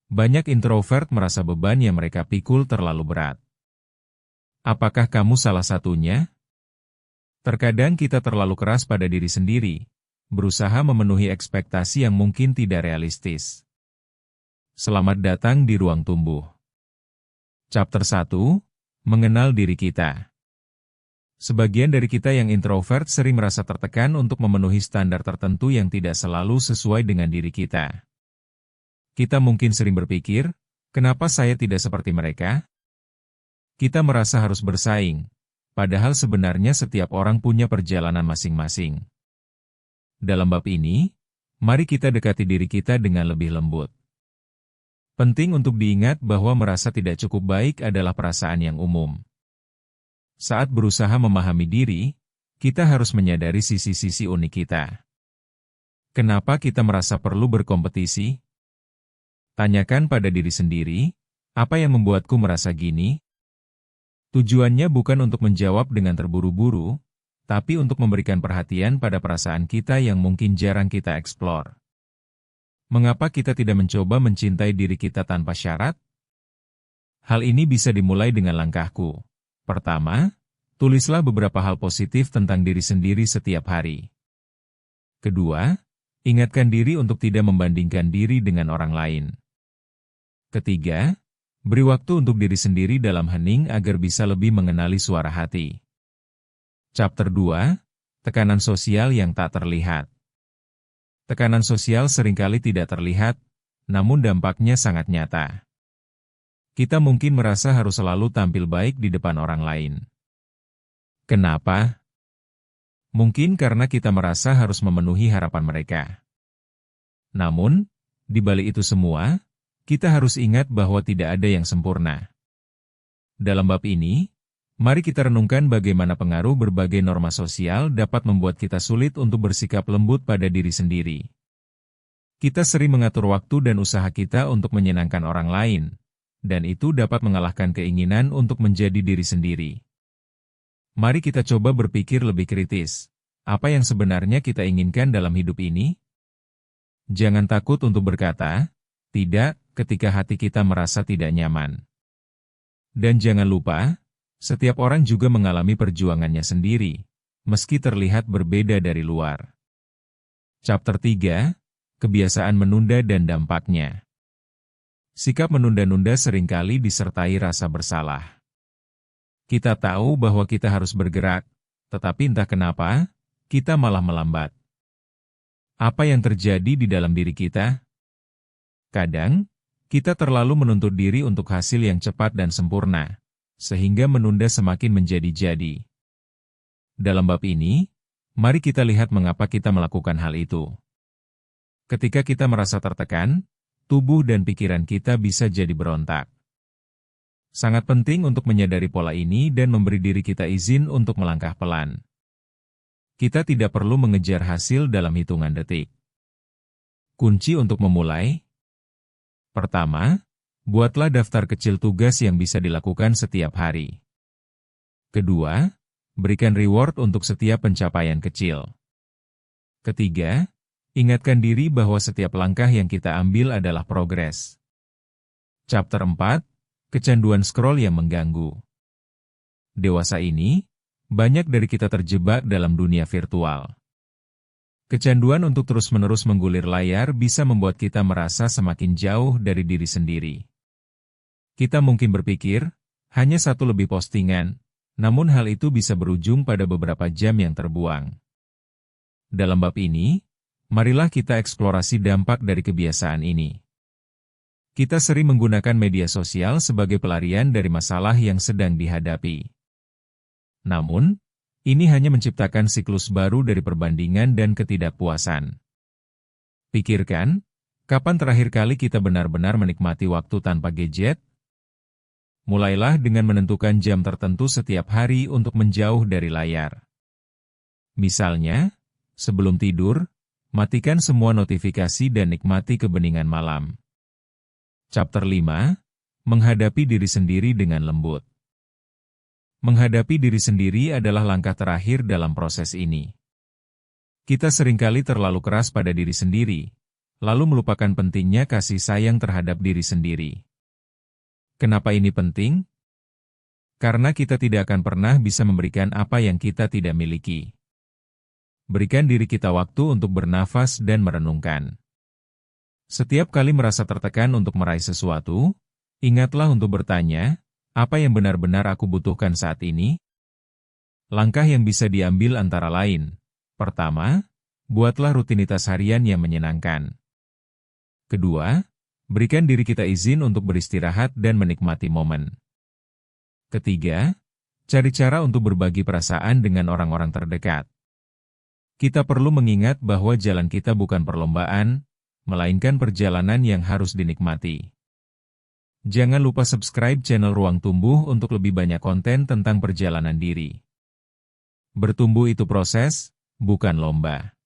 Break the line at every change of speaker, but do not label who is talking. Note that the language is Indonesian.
Banyak introvert merasa beban yang mereka pikul terlalu berat. Apakah kamu salah satunya? Terkadang kita terlalu keras pada diri sendiri, berusaha memenuhi ekspektasi yang mungkin tidak realistis. Selamat datang di Ruang Tumbuh. Chapter 1, Mengenal Diri Kita. Sebagian dari kita yang introvert sering merasa tertekan untuk memenuhi standar tertentu yang tidak selalu sesuai dengan diri kita. Kita mungkin sering berpikir, kenapa saya tidak seperti mereka? Kita merasa harus bersaing, padahal sebenarnya setiap orang punya perjalanan masing-masing. Dalam bab ini, mari kita dekati diri kita dengan lebih lembut. Penting untuk diingat bahwa merasa tidak cukup baik adalah perasaan yang umum. Saat berusaha memahami diri, kita harus menyadari sisi-sisi unik kita. Kenapa kita merasa perlu berkompetisi? Tanyakan pada diri sendiri, apa yang membuatku merasa gini? Tujuannya bukan untuk menjawab dengan terburu-buru, tapi untuk memberikan perhatian pada perasaan kita yang mungkin jarang kita eksplor. Mengapa kita tidak mencoba mencintai diri kita tanpa syarat? Hal ini bisa dimulai dengan langkahku. Pertama, tulislah beberapa hal positif tentang diri sendiri setiap hari. Kedua, ingatkan diri untuk tidak membandingkan diri dengan orang lain. Ketiga, beri waktu untuk diri sendiri dalam hening agar bisa lebih mengenali suara hati. Chapter 2, Tekanan Sosial yang Tak Terlihat. Tekanan sosial seringkali tidak terlihat, namun dampaknya sangat nyata. Kita mungkin merasa harus selalu tampil baik di depan orang lain. Kenapa? Mungkin karena kita merasa harus memenuhi harapan mereka. Namun, di balik itu semua, kita harus ingat bahwa tidak ada yang sempurna. Dalam bab ini, mari kita renungkan bagaimana pengaruh berbagai norma sosial dapat membuat kita sulit untuk bersikap lembut pada diri sendiri. Kita sering mengatur waktu dan usaha kita untuk menyenangkan orang lain, dan itu dapat mengalahkan keinginan untuk menjadi diri sendiri. Mari kita coba berpikir lebih kritis. Apa yang sebenarnya kita inginkan dalam hidup ini? Jangan takut untuk berkata, tidak, ketika hati kita merasa tidak nyaman. Dan jangan lupa, setiap orang juga mengalami perjuangannya sendiri, meski terlihat berbeda dari luar. Chapter 3, Kebiasaan Menunda dan Dampaknya. Sikap menunda-nunda seringkali disertai rasa bersalah. Kita tahu bahwa kita harus bergerak, tetapi entah kenapa, kita malah melambat. Apa yang terjadi di dalam diri kita? Kadang, kita terlalu menuntut diri untuk hasil yang cepat dan sempurna, sehingga menunda semakin menjadi-jadi. Dalam bab ini, mari kita lihat mengapa kita melakukan hal itu. Ketika kita merasa tertekan, tubuh dan pikiran kita bisa jadi berontak. Sangat penting untuk menyadari pola ini dan memberi diri kita izin untuk melangkah pelan. Kita tidak perlu mengejar hasil dalam hitungan detik. Kunci untuk memulai. Pertama, buatlah daftar kecil tugas yang bisa dilakukan setiap hari. Kedua, berikan reward untuk setiap pencapaian kecil. Ketiga, ingatkan diri bahwa setiap langkah yang kita ambil adalah progres. Chapter 4, Kecanduan Scroll yang Mengganggu. Dewasa ini, banyak dari kita terjebak dalam dunia virtual. Kecanduan untuk terus-menerus menggulir layar bisa membuat kita merasa semakin jauh dari diri sendiri. Kita mungkin berpikir, hanya satu lebih postingan, namun hal itu bisa berujung pada beberapa jam yang terbuang. Dalam bab ini, marilah kita eksplorasi dampak dari kebiasaan ini. Kita sering menggunakan media sosial sebagai pelarian dari masalah yang sedang dihadapi. Namun, ini hanya menciptakan siklus baru dari perbandingan dan ketidakpuasan. Pikirkan, kapan terakhir kali kita benar-benar menikmati waktu tanpa gadget? Mulailah dengan menentukan jam tertentu setiap hari untuk menjauh dari layar. Misalnya, sebelum tidur, matikan semua notifikasi dan nikmati kebeningan malam. Chapter 5, Menghadapi Diri Sendiri dengan Lembut. Menghadapi diri sendiri adalah langkah terakhir dalam proses ini. Kita seringkali terlalu keras pada diri sendiri, lalu melupakan pentingnya kasih sayang terhadap diri sendiri. Kenapa ini penting? Karena kita tidak akan pernah bisa memberikan apa yang kita tidak miliki. Berikan diri kita waktu untuk bernafas dan merenungkan. Setiap kali merasa tertekan untuk meraih sesuatu, ingatlah untuk bertanya, apa yang benar-benar aku butuhkan saat ini? Langkah yang bisa diambil antara lain. Pertama, buatlah rutinitas harian yang menyenangkan. Kedua, berikan diri kita izin untuk beristirahat dan menikmati momen. Ketiga, cari cara untuk berbagi perasaan dengan orang-orang terdekat. Kita perlu mengingat bahwa jalan kita bukan perlombaan, melainkan perjalanan yang harus dinikmati. Jangan lupa subscribe channel Ruang Tumbuh untuk lebih banyak konten tentang perjalanan diri. Bertumbuh itu proses, bukan lomba.